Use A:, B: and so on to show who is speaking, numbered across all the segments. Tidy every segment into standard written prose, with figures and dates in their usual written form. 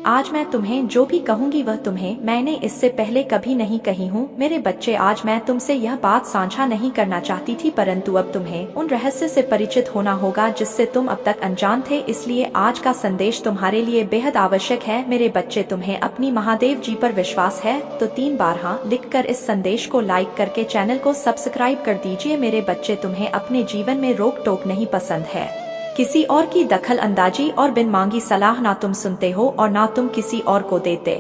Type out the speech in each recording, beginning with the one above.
A: आज मैं तुम्हें जो भी कहूँगी वह तुम्हें मैंने इससे पहले कभी नहीं कही हूँ। मेरे बच्चे, आज मैं तुमसे यह बात साझा नहीं करना चाहती थी, परंतु अब तुम्हें उन रहस्य से परिचित होना होगा जिससे तुम अब तक अनजान थे। इसलिए आज का संदेश तुम्हारे लिए बेहद आवश्यक है। मेरे बच्चे, तुम्हें अपनी महादेव जी पर विश्वास है तो 3 बार हाँ लिखकर इस संदेश को लाइक करके चैनल को सब्सक्राइब कर दीजिए। मेरे बच्चे, तुम्हें अपने जीवन में रोक टोक नहीं पसंद है। किसी और की दखल अंदाजी और बिन मांगी सलाह ना तुम सुनते हो और ना तुम किसी और को देते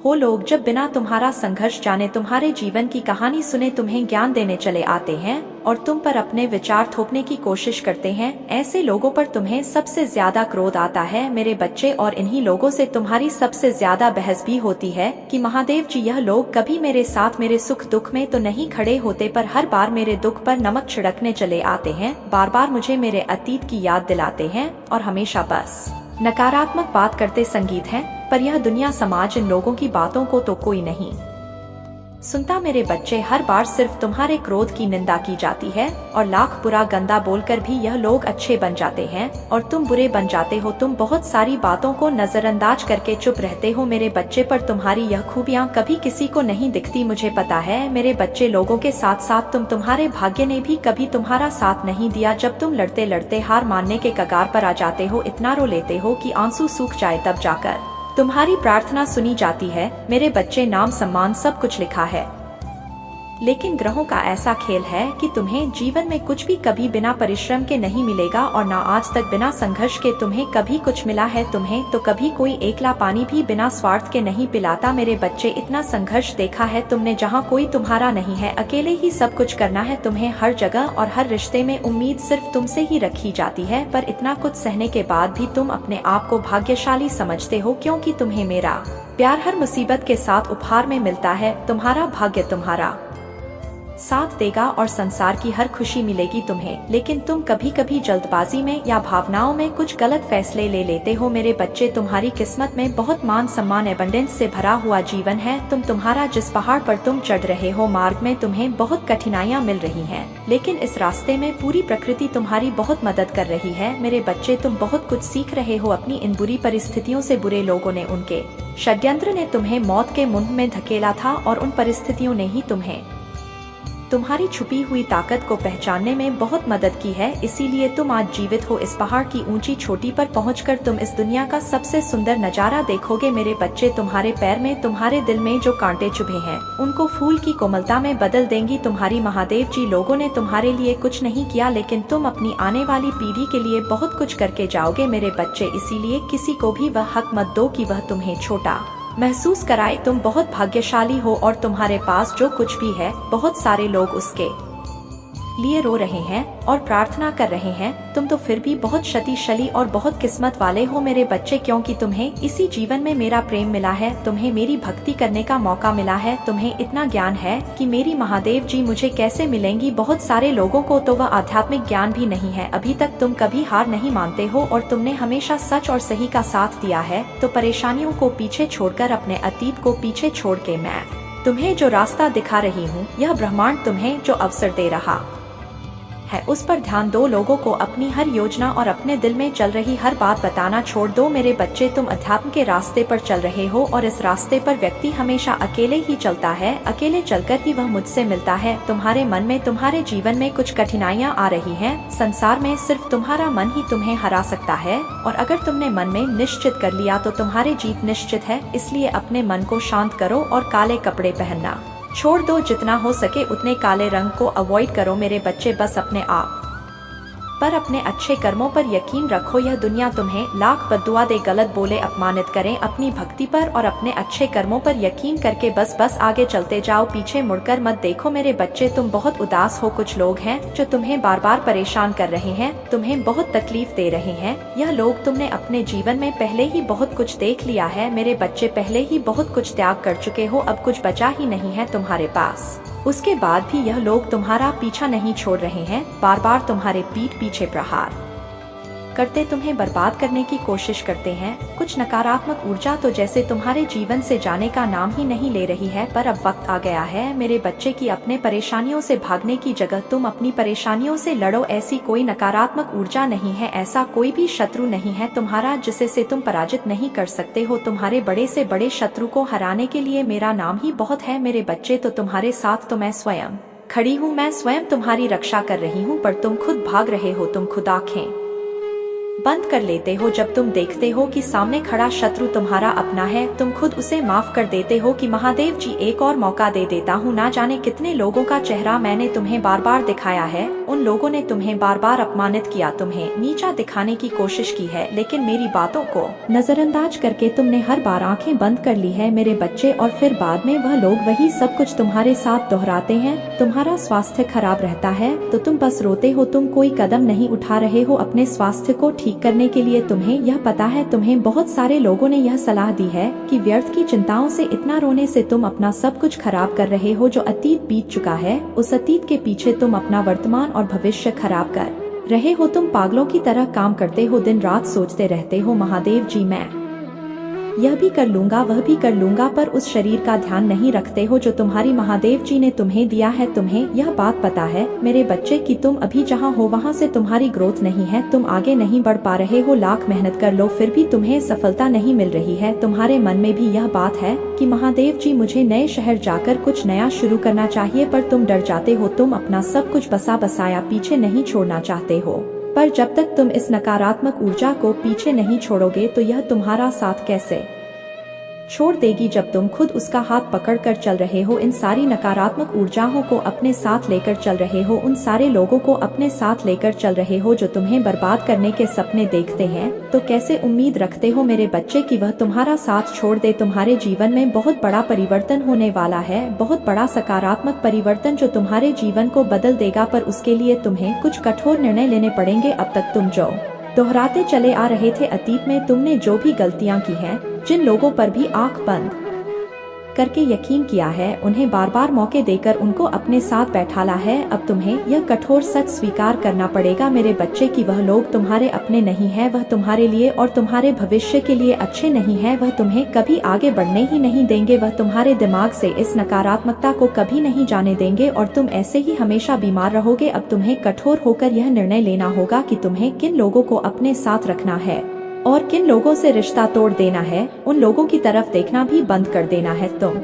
A: हो। लोग जब बिना तुम्हारा संघर्ष जाने तुम्हारे जीवन की कहानी सुने तुम्हें ज्ञान देने चले आते हैं और तुम पर अपने विचार थोपने की कोशिश करते हैं। ऐसे लोगों पर तुम्हें सबसे ज्यादा क्रोध आता है मेरे बच्चे, और इन्हीं लोगों से तुम्हारी सबसे ज्यादा बहस भी होती है कि महादेव जी, यह लोग कभी मेरे साथ मेरे सुख दुख में तो नहीं खड़े होते, पर हर बार मेरे दुख पर नमक छिड़कने चले आते हैं। बार बार मुझे मेरे अतीत की याद दिलाते हैं और हमेशा बस नकारात्मक बात करते। संगीत है, पर यह दुनिया समाज इन लोगों की बातों को तो कोई नहीं सुनता। मेरे बच्चे, हर बार सिर्फ तुम्हारे क्रोध की निंदा की जाती है और लाख बुरा गंदा बोलकर भी यह लोग अच्छे बन जाते हैं और तुम बुरे बन जाते हो। तुम बहुत सारी बातों को नजरअंदाज करके चुप रहते हो मेरे बच्चे, पर तुम्हारी यह खूबियां कभी किसी को नहीं दिखती, मुझे पता है मेरे बच्चे। लोगों के साथ साथ तुम्हारे भाग्य ने भी कभी तुम्हारा साथ नहीं दिया। जब तुम लड़ते लड़ते हार मानने के कगार पर आ जाते हो, इतना रो लेते हो कि आंसू सूख जाए, तब जाकर तुम्हारी प्रार्थना सुनी जाती है। मेरे बच्चे, नाम सम्मान सब कुछ लिखा है, लेकिन ग्रहों का ऐसा खेल है कि तुम्हें जीवन में कुछ भी कभी बिना परिश्रम के नहीं मिलेगा और ना आज तक बिना संघर्ष के तुम्हें कभी कुछ मिला है। तुम्हें तो कभी कोई एकला पानी भी बिना स्वार्थ के नहीं पिलाता। मेरे बच्चे, इतना संघर्ष देखा है तुमने जहाँ कोई तुम्हारा नहीं है, अकेले ही सब कुछ करना है तुम्हें। हर जगह और हर रिश्ते में उम्मीद सिर्फ तुमसे ही रखी जाती है, पर इतना कुछ सहने के बाद भी तुम अपने आप को भाग्यशाली समझते हो, क्योंकि तुम्हें मेरा प्यार हर मुसीबत के साथ उपहार में मिलता है। तुम्हारा भाग्य तुम्हारा साथ देगा और संसार की हर खुशी मिलेगी तुम्हें, लेकिन तुम कभी कभी जल्दबाजी में या भावनाओं में कुछ गलत फैसले ले लेते हो। मेरे बच्चे, तुम्हारी किस्मत में बहुत मान सम्मान एबंडेंस से भरा हुआ जीवन है। तुम्हारा जिस पहाड़ पर तुम चढ़ रहे हो, मार्ग में तुम्हें बहुत कठिनाइयाँ मिल रही हैं, लेकिन इस रास्ते में पूरी प्रकृति तुम्हारी बहुत मदद कर रही है। मेरे बच्चे, तुम बहुत कुछ सीख रहे हो अपनी इन बुरी परिस्थितियों से। बुरे लोगों ने, उनके षड्यंत्र ने तुम्हें मौत के मुंह में धकेला था और उन परिस्थितियों ने ही तुम्हें तुम्हारी छुपी हुई ताकत को पहचानने में बहुत मदद की है। इसीलिए तुम आज जीवित हो। इस पहाड़ की ऊंची चोटी पर पहुंचकर तुम इस दुनिया का सबसे सुंदर नजारा देखोगे। मेरे बच्चे, तुम्हारे पैर में, तुम्हारे दिल में जो कांटे चुभे हैं, उनको फूल की कोमलता में बदल देंगी तुम्हारी महादेव जी। लोगों ने तुम्हारे लिए कुछ नहीं किया, लेकिन तुम अपनी आने वाली पीढ़ी के लिए बहुत कुछ करके जाओगे मेरे बच्चे। इसीलिए किसी को भी वह हक मत दो कि वह तुम्हें छोटा महसूस कराए। तुम बहुत भाग्यशाली हो और तुम्हारे पास जो कुछ भी है, बहुत सारे लोग उसके लिए रो रहे हैं और प्रार्थना कर रहे हैं। तुम तो फिर भी बहुत शक्तिशाली और बहुत किस्मत वाले हो मेरे बच्चे, क्योंकि तुम्हें इसी जीवन में मेरा प्रेम मिला है, तुम्हें मेरी भक्ति करने का मौका मिला है। तुम्हें इतना ज्ञान है कि मेरी महादेव जी मुझे कैसे मिलेंगी। बहुत सारे लोगों को तो वह आध्यात्मिक ज्ञान भी नहीं है। अभी तक तुम कभी हार नहीं मानते हो और तुमने हमेशा सच और सही का साथ दिया है। तो परेशानियों को पीछे छोड़कर, अपने अतीत को पीछे छोड़ के मैं तुम्हें जो रास्ता दिखा रही हूँ, यह ब्रह्मांड तुम्हें जो अवसर दे रहा है, उस पर ध्यान दो। लोगों को अपनी हर योजना और अपने दिल में चल रही हर बात बताना छोड़ दो मेरे बच्चे। तुम अध्यात्म के रास्ते पर चल रहे हो और इस रास्ते पर व्यक्ति हमेशा अकेले ही चलता है। अकेले चलकर ही वह मुझसे मिलता है। तुम्हारे मन में, तुम्हारे जीवन में कुछ कठिनाइयाँ आ रही हैं। संसार में सिर्फ तुम्हारा मन ही तुम्हें हरा सकता है, और अगर तुमने मन में निश्चित कर लिया तो तुम्हारी जीत निश्चित है। इसलिए अपने मन को शांत करो और काले कपड़े पहनना छोड़ दो। जितना हो सके उतने काले रंग को अवॉइड करो मेरे बच्चे। बस अपने आप पर, अपने अच्छे कर्मों पर यकीन रखो। यह दुनिया तुम्हें लाख बद्दुआ दे, गलत बोले, अपमानित करें, अपनी भक्ति पर और अपने अच्छे कर्मों पर यकीन करके बस आगे चलते जाओ, पीछे मुड़कर मत देखो मेरे बच्चे। तुम बहुत उदास हो। कुछ लोग हैं जो तुम्हें बार बार परेशान कर रहे हैं, तुम्हें बहुत तकलीफ दे रहे हैं। यह लोग, तुमने अपने जीवन में पहले ही बहुत कुछ देख लिया है मेरे बच्चे, पहले ही बहुत कुछ त्याग कर चुके हो, अब कुछ बचा ही नहीं है तुम्हारे पास। उसके बाद भी यह लोग तुम्हारा पीछा नहीं छोड़ रहे हैं, बार बार तुम्हारे पीठ पीछे प्रहार करते तुम्हें बर्बाद करने की कोशिश करते हैं। कुछ नकारात्मक ऊर्जा तो जैसे तुम्हारे जीवन से जाने का नाम ही नहीं ले रही है। पर अब वक्त आ गया है मेरे बच्चे की अपने परेशानियों से भागने की जगह तुम अपनी परेशानियों से लड़ो। ऐसी कोई नकारात्मक ऊर्जा नहीं है, ऐसा कोई भी शत्रु नहीं है तुम्हारा जिसे से तुम पराजित नहीं कर सकते हो। तुम्हारे बड़े से बड़े शत्रु को हराने के लिए मेरा नाम ही बहुत है मेरे बच्चे। तो तुम्हारे साथ तो मैं स्वयं खड़ी हूँ, मैं स्वयं तुम्हारी रक्षा कर रही हूँ, पर तुम खुद भाग रहे हो। तुम खुद आंखें बंद कर लेते हो जब तुम देखते हो कि सामने खड़ा शत्रु तुम्हारा अपना है। तुम खुद उसे माफ कर देते हो कि महादेव जी एक और मौका दे देता हूँ। ना जाने कितने लोगों का चेहरा मैंने तुम्हें बार बार दिखाया है। उन लोगों ने तुम्हें बार बार अपमानित किया, तुम्हें नीचा दिखाने की कोशिश की है, लेकिन मेरी बातों को नजरअंदाज करके तुमने हर बार आंखें बंद कर ली है मेरे बच्चे। और फिर बाद में वह लोग वही सब कुछ तुम्हारे साथ दोहराते हैं। तुम्हारा स्वास्थ्य खराब रहता है तो तुम बस रोते हो, तुम कोई कदम नहीं उठा रहे हो अपने स्वास्थ्य को ठीक करने के लिए। तुम्हें यह पता है, तुम्हें बहुत सारे लोगों ने यह सलाह दी है कि व्यर्थ की चिंताओं से इतना रोने से तुम अपना सब कुछ खराब कर रहे हो। जो अतीत बीत चुका है उस अतीत के पीछे तुम अपना वर्तमान और भविष्य खराब कर रहे हो। तुम पागलों की तरह काम करते हो, दिन रात सोचते रहते हो महादेव जी मैं यह भी कर लूंगा वह भी कर लूंगा, पर उस शरीर का ध्यान नहीं रखते हो जो तुम्हारी महादेव जी ने तुम्हें दिया है। तुम्हें यह बात पता है मेरे बच्चे कि तुम अभी जहां हो वहां से तुम्हारी ग्रोथ नहीं है, तुम आगे नहीं बढ़ पा रहे हो। लाख मेहनत कर लो फिर भी तुम्हें सफलता नहीं मिल रही है। तुम्हारे मन में भी यह बात है कि महादेव जी मुझे नए शहर जाकर कुछ नया शुरू करना चाहिए, पर तुम डर जाते हो। तुम अपना सब कुछ बसा बसाया पीछे नहीं छोड़ना चाहते हो, पर जब तक तुम इस नकारात्मक ऊर्जा को पीछे नहीं छोड़ोगे तो यह तुम्हारा साथ कैसे छोड़ देगी। जब तुम खुद उसका हाथ पकड़कर चल रहे हो, इन सारी नकारात्मक ऊर्जाओं को अपने साथ लेकर चल रहे हो, उन सारे लोगों को अपने साथ लेकर चल रहे हो जो तुम्हें बर्बाद करने के सपने देखते हैं, तो कैसे उम्मीद रखते हो मेरे बच्चे कि वह तुम्हारा साथ छोड़ दे। तुम्हारे जीवन में बहुत बड़ा परिवर्तन होने वाला है, बहुत बड़ा सकारात्मक परिवर्तन जो तुम्हारे जीवन को बदल देगा, पर उसके लिए तुम्हें कुछ कठोर निर्णय लेने पड़ेंगे। अब तक तुम जो दोहराते चले आ रहे थे, अतीत में तुमने जो भी गलतियां की हैं, जिन लोगों पर भी आंख बंद करके यकीन किया है, उन्हें बार बार मौके देकर उनको अपने साथ बैठाला है। अब तुम्हें यह कठोर सच स्वीकार करना पड़ेगा मेरे बच्चे कि वह लोग तुम्हारे अपने नहीं है, वह तुम्हारे लिए और तुम्हारे भविष्य के लिए अच्छे नहीं है। वह तुम्हें कभी आगे बढ़ने ही नहीं देंगे, वह तुम्हारे दिमाग से इस नकारात्मकता को कभी नहीं जाने देंगे और तुम ऐसे ही हमेशा बीमार रहोगे। अब तुम्हें कठोर होकर यह निर्णय लेना होगा कि तुम्हें किन लोगों को अपने साथ रखना है और किन लोगों से रिश्ता तोड़ देना है। उन लोगों की तरफ देखना भी बंद कर देना है तुम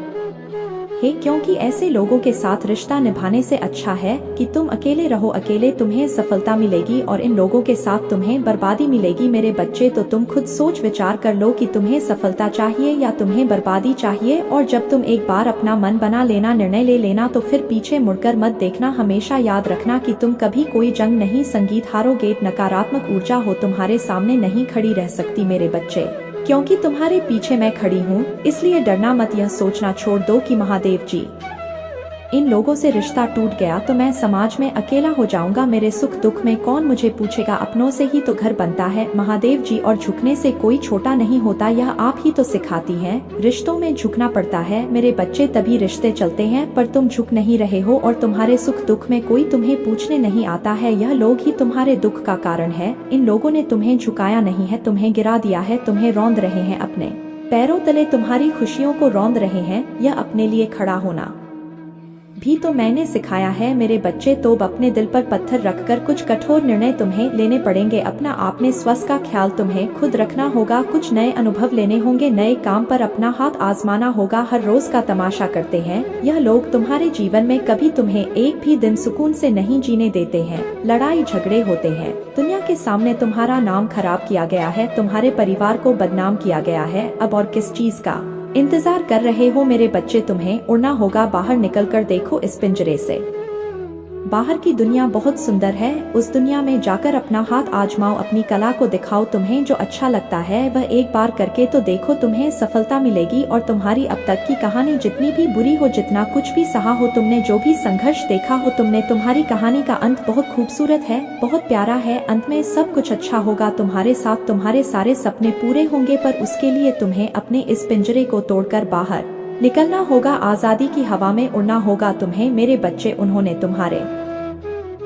A: क्योंकि ऐसे लोगों के साथ रिश्ता निभाने से अच्छा है कि तुम अकेले रहो। अकेले तुम्हें सफलता मिलेगी और इन लोगों के साथ तुम्हें बर्बादी मिलेगी मेरे बच्चे। तो तुम खुद सोच विचार कर लो कि तुम्हें सफलता चाहिए या तुम्हें बर्बादी चाहिए। और जब तुम एक बार अपना मन बना लेना, निर्णय ले लेना, तो फिर पीछे मुड़कर मत देखना। हमेशा याद रखना कि तुम कभी कोई जंग नहीं संगीत हारोगे। नकारात्मक ऊर्जा हो तुम्हारे सामने नहीं खड़ी रह सकती मेरे बच्चे, क्योंकि तुम्हारे पीछे मैं खड़ी हूँ। इसलिए डरना मत, यह सोचना छोड़ दो कि महादेव जी इन लोगों से रिश्ता टूट गया तो मैं समाज में अकेला हो जाऊंगा। मेरे सुख दुख में कौन मुझे पूछेगा, अपनों से ही तो घर बनता है महादेव जी, और झुकने से कोई छोटा नहीं होता, यह आप ही तो सिखाती हैं। रिश्तों में झुकना पड़ता है मेरे बच्चे, तभी रिश्ते चलते हैं, पर तुम झुक नहीं रहे हो और तुम्हारे सुख दुख में कोई तुम्हें पूछने नहीं आता है। यह लोग ही तुम्हारे दुख का कारण है। इन लोगों ने तुम्हें झुकाया नहीं है, तुम्हें गिरा दिया है, तुम्हें रौंद रहे हैं, अपने पैरों तले तुम्हारी खुशियों को रौंद रहे हैं। यह अपने लिए खड़ा होना भी तो मैंने सिखाया है मेरे बच्चे। तो अपने दिल पर पत्थर रखकर कुछ कठोर निर्णय तुम्हें लेने पड़ेंगे। अपना आपने स्वास्थ्य का ख्याल तुम्हें खुद रखना होगा, कुछ नए अनुभव लेने होंगे, नए काम पर अपना हाथ आजमाना होगा। हर रोज का तमाशा करते हैं यह लोग, तुम्हारे जीवन में कभी तुम्हें एक भी दिन सुकून से नहीं जीने देते हैं। लड़ाई झगड़े होते हैं, दुनिया के सामने तुम्हारा नाम खराब किया गया है, तुम्हारे परिवार को बदनाम किया गया है। अब और किस चीज का इंतजार कर रहे हो मेरे बच्चे? तुम्हें उड़ना होगा। बाहर निकलकर देखो इस पिंजरे से। बाहर की दुनिया बहुत सुंदर है, उस दुनिया में जाकर अपना हाथ आजमाओ, अपनी कला को दिखाओ। तुम्हें जो अच्छा लगता है वह एक बार करके तो देखो, तुम्हें सफलता मिलेगी। और तुम्हारी अब तक की कहानी जितनी भी बुरी हो, जितना कुछ भी सहा हो, तुमने जो भी संघर्ष देखा हो, तुम्हारी कहानी का अंत बहुत खूबसूरत है, बहुत प्यारा है। अंत में सब कुछ अच्छा होगा तुम्हारे साथ, तुम्हारे सारे सपने पूरे होंगे। पर उसके लिए तुम्हें अपने इस पिंजरे को तोड़कर बाहर निकलना होगा, आजादी की हवा में उड़ना होगा तुम्हें मेरे बच्चे। उन्होंने तुम्हारे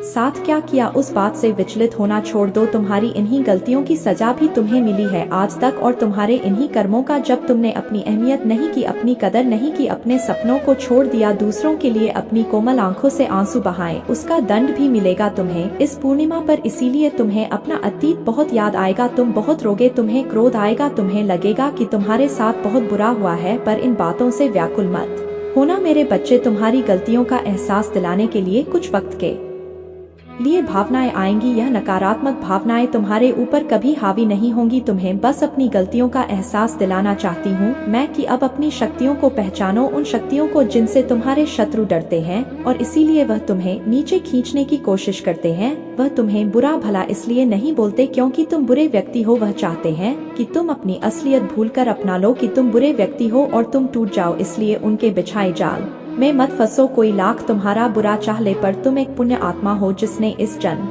A: साथ क्या किया उस बात से विचलित होना छोड़ दो। तुम्हारी इन्हीं गलतियों की सजा भी तुम्हें मिली है आज तक, और तुम्हारे इन्हीं कर्मों का, जब तुमने अपनी अहमियत नहीं की, अपनी कदर नहीं की, अपने सपनों को छोड़ दिया, दूसरों के लिए अपनी कोमल आंखों से आंसू बहाए, उसका दंड भी मिलेगा तुम्हें इस पूर्णिमा पर। इसीलिए तुम्हें अपना अतीत बहुत याद आएगा, तुम बहुत रोगे, तुम्हें क्रोध आएगा, तुम्हें लगेगा कि तुम्हारे साथ बहुत बुरा हुआ है, पर इन बातों से व्याकुल मत होना मेरे बच्चे। तुम्हारी गलतियों का एहसास दिलाने के लिए कुछ वक्त के लिए भावनाएं आएंगी। यह नकारात्मक भावनाएं तुम्हारे ऊपर कभी हावी नहीं होंगी। तुम्हें बस अपनी गलतियों का एहसास दिलाना चाहती हूँ मैं कि अब अपनी शक्तियों को पहचानो, उन शक्तियों को जिनसे तुम्हारे शत्रु डरते हैं और इसीलिए वह तुम्हें नीचे खींचने की कोशिश करते हैं। वह तुम्हें बुरा भला इसलिए नहीं बोलते क्योंकि तुम बुरे व्यक्ति हो, वह चाहते हैं कि तुम अपनी असलियत भूलकर अपना लो कि तुम बुरे व्यक्ति हो और तुम टूट जाओ। इसलिए उनके बिछाए जाल में मत फंसो। कोई लाख तुम्हारा बुरा चाह ले, पर तुम एक पुण्य आत्मा हो जिसने इस जन्म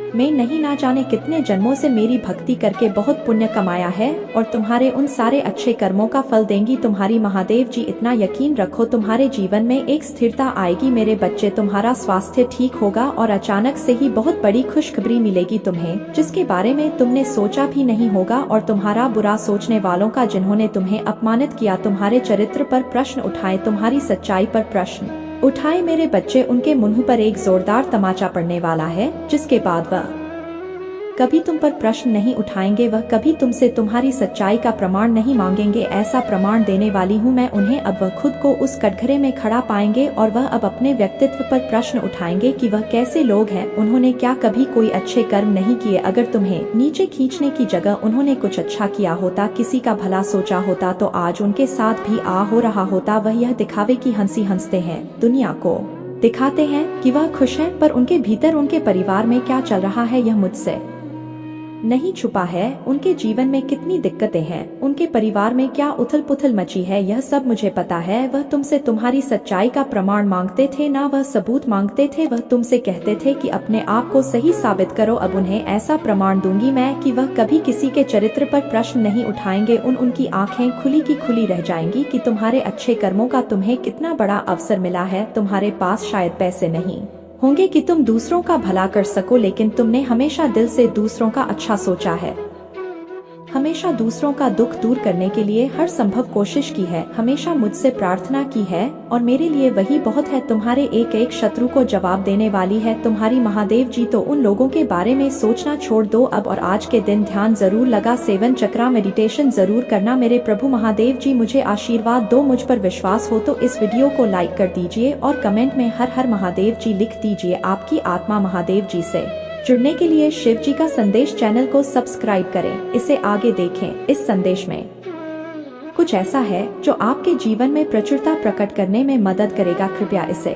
A: में नहीं ना जाने कितने जन्मों से मेरी भक्ति करके बहुत पुण्य कमाया है, और तुम्हारे उन सारे अच्छे कर्मों का फल देंगी तुम्हारी महादेव जी। इतना यकीन रखो, तुम्हारे जीवन में एक स्थिरता आएगी मेरे बच्चे, तुम्हारा स्वास्थ्य ठीक होगा और अचानक से ही बहुत बड़ी खुशखबरी मिलेगी तुम्हें, जिसके बारे में तुमने सोचा भी नहीं होगा। और तुम्हारा बुरा सोचने वालों का, जिन्होंने तुम्हें अपमानित किया, तुम्हारे चरित्र पर प्रश्न उठाए, तुम्हारी सच्चाई पर प्रश्न उठाए मेरे बच्चे, उनके मुंह पर एक जोरदार तमाचा पड़ने वाला है, जिसके बाद वह कभी तुम पर प्रश्न नहीं उठाएंगे, वह कभी तुमसे तुम्हारी सच्चाई का प्रमाण नहीं मांगेंगे। ऐसा प्रमाण देने वाली हूँ मैं उन्हें। अब वह खुद को उस कटघरे में खड़ा पाएंगे और वह अब अपने व्यक्तित्व पर प्रश्न उठाएंगे कि वह कैसे लोग हैं, उन्होंने क्या कभी कोई अच्छे कर्म नहीं किए। अगर तुम्हें नीचे खींचने की जगह उन्होंने कुछ अच्छा किया होता, किसी का भला सोचा होता, तो आज उनके साथ भी हो रहा होता। वह यह दिखावे की हंसी हंसते हैं, दुनिया को दिखाते हैं कि वह खुश है, पर उनके भीतर उनके परिवार में क्या चल रहा है यह मुझसे नहीं छुपा है। उनके जीवन में कितनी दिक्कतें हैं, उनके परिवार में क्या उथल पुथल मची है, यह सब मुझे पता है। वह तुमसे तुम्हारी सच्चाई का प्रमाण मांगते थे ना, वह सबूत मांगते थे। वह तुमसे कहते थे कि अपने आप को सही साबित करो। अब उन्हें ऐसा प्रमाण दूंगी मैं कि वह कभी किसी के चरित्र पर प्रश्न नहीं उठाएंगे। उनकी आंखें खुली की खुली रह जाएंगी कि तुम्हारे अच्छे कर्मों का तुम्हें कितना बड़ा अवसर मिला है। तुम्हारे पास शायद पैसे नहीं होंगे कि तुम दूसरों का भला कर सको, लेकिन तुमने हमेशा दिल से दूसरों का अच्छा सोचा है, हमेशा दूसरों का दुख दूर करने के लिए हर संभव कोशिश की है, हमेशा मुझसे प्रार्थना की है, और मेरे लिए वही बहुत है। तुम्हारे एक एक शत्रु को जवाब देने वाली है तुम्हारी महादेव जी। तो उन लोगों के बारे में सोचना छोड़ दो अब, और आज के दिन ध्यान जरूर लगा, सेवन चक्रा मेडिटेशन जरूर करना मेरे प्रभु महादेव जी। मुझे आशीर्वाद दो, मुझ पर विश्वास हो तो इस वीडियो को लाइक कर दीजिए और कमेंट में हर हर महादेव जी लिख दीजिए। आपकी आत्मा महादेव जी से जुड़ने के लिए शिव जी का संदेश चैनल को सब्सक्राइब करें, इसे आगे देखें। इस संदेश में कुछ ऐसा है जो आपके जीवन में प्रचुरता प्रकट करने में मदद करेगा, कृपया इसे